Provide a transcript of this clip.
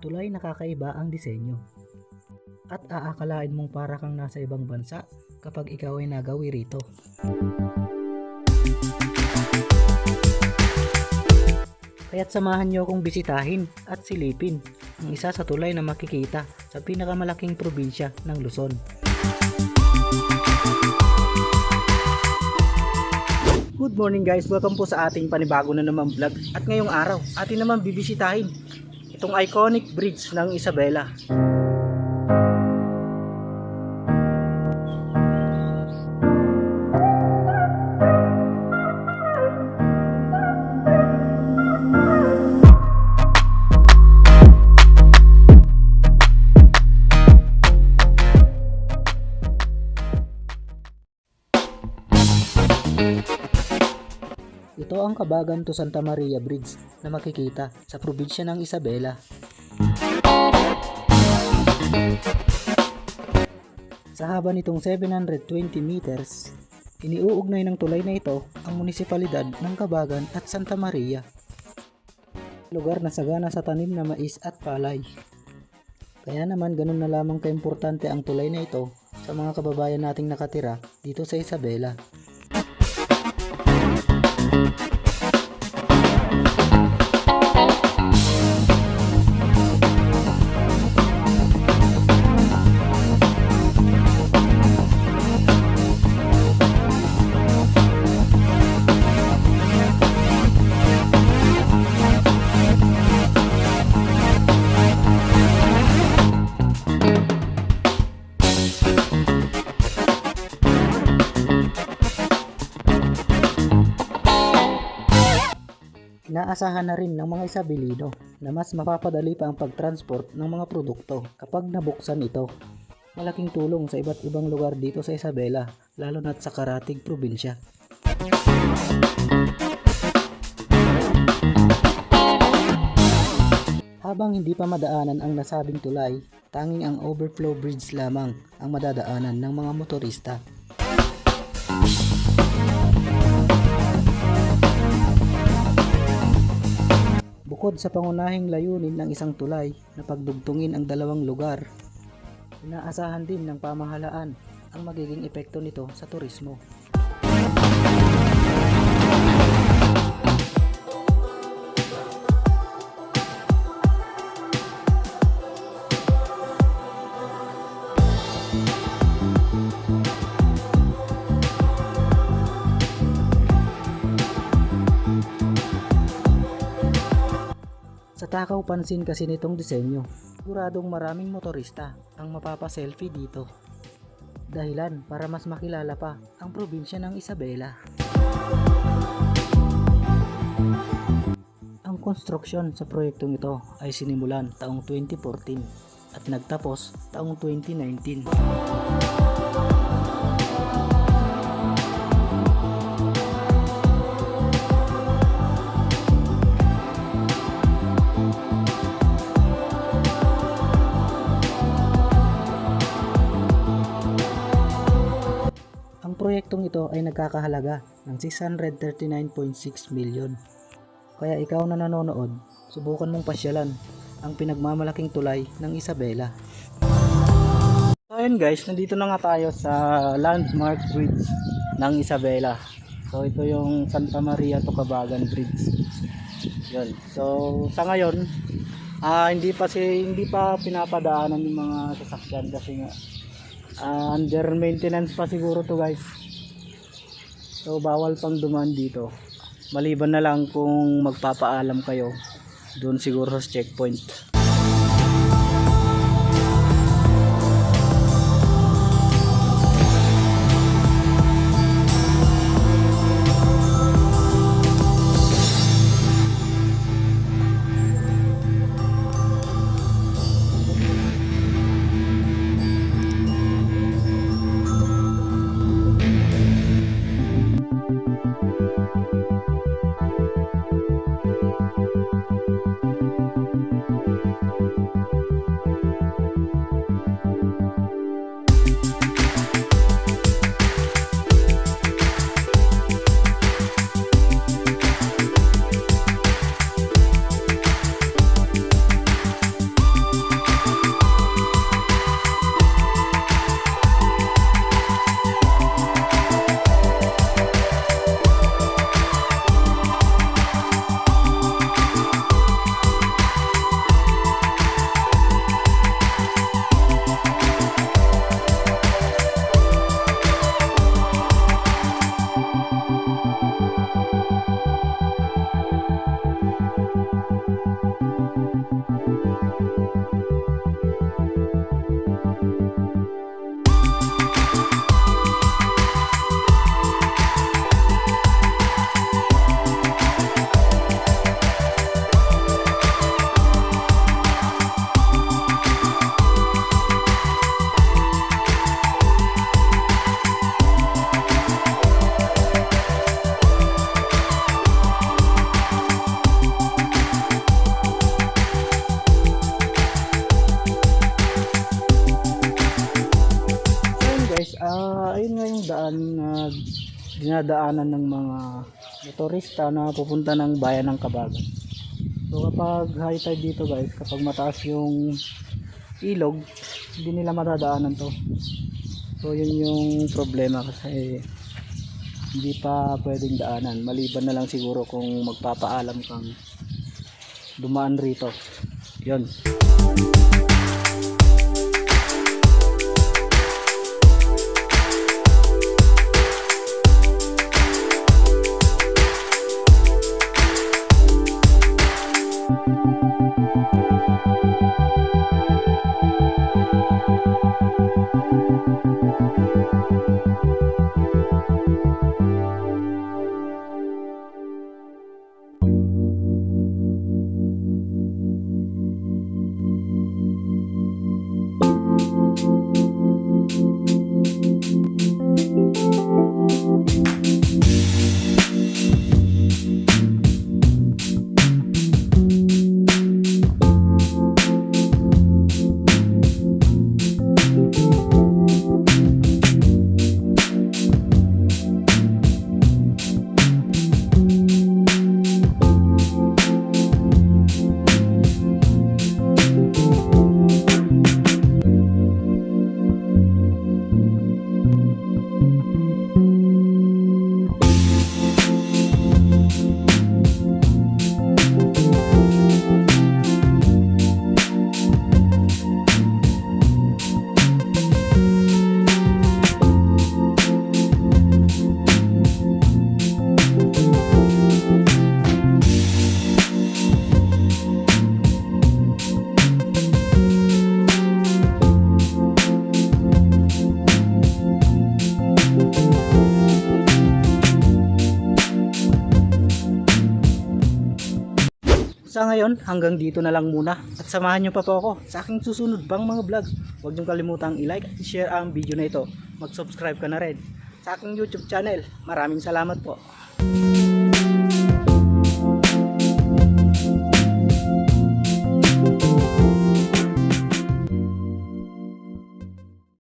Tulay na kakaiba ang disenyo. At aakalain mong para kang nasa ibang bansa kapag ikaw ay nagawi rito. Kaya't samahan niyo akong bisitahin at silipin ang isa sa tulay na makikita sa pinakamalaking probinsya ng Luzon. Good morning guys, welcome po sa ating panibago na naman vlog. At ngayong araw, atin naman bibisitahin itong iconic bridge ng Isabela. Ito ang Kabagan to Santa Maria Bridge na makikita sa probinsya ng Isabela. Sa haba nitong 720 meters, iniuugnay ng tulay na ito ang munisipalidad ng Kabagan at Santa Maria. Lugar na sagana sa tanim na mais at palay. Kaya naman ganun na lamang kaimportante ang tulay na ito sa mga kababayan nating nakatira dito sa Isabela. Inaasahan na rin ng mga Isabelino na mas mapapadali pa ang pagtransport ng mga produkto kapag nabuksan ito. Malaking tulong sa iba't ibang lugar dito sa Isabela, lalo na't sa karatig probinsya. Habang hindi pa madaanan ang nasabing tulay, tanging ang overflow bridge lamang ang madadaanan ng mga motorista. Bukod sa pangunahing layunin ng isang tulay na pagdugtungin ang dalawang lugar, inaasahan din ng pamahalaan ang magiging epekto nito sa turismo. Sa takaw pansin kasi nitong disenyo, siguradong maraming motorista ang mapapaselfie dito. Dahilan para mas makilala pa ang probinsya ng Isabela. Ang konstruksyon sa proyektong ito ay sinimulan taong 2014 at nagtapos taong 2019. Ang proyektong ito ay nagkakahalaga ng 639.6 million. Kaya ikaw na nanonood, subukan mong pasyalan ang pinagmamalaking tulay ng Isabela. So ayun guys, nandito na nga tayo sa landmark bridge ng Isabela. So ito yung Santa Maria to Kabagan Bridge. Yun. So sa ngayon, hindi pa pinapadaanan yung mga sasakyan kasi nga under maintenance pa siguro to guys. So bawal pang dumaan dito. Maliban na lang kung magpapaalam kayo doon siguro sa checkpoint. dinadaanan ng mga motorista na pupunta ng bayan ng Kabagan. So kapag high tide dito guys, kapag mataas yung ilog, hindi nila matadaanan to. So yun yung problema, kasi hindi pa pwedeng daanan, maliban na lang siguro kung magpapaalam kang dumaan rito. Yun. Sa ngayon, hanggang dito na lang muna. At samahan nyo pa po ako sa aking susunod pang mga vlog. Huwag nyo kalimutang i-like at i-share ang video na ito. Mag-subscribe ka na rin sa aking YouTube channel. Maraming salamat po.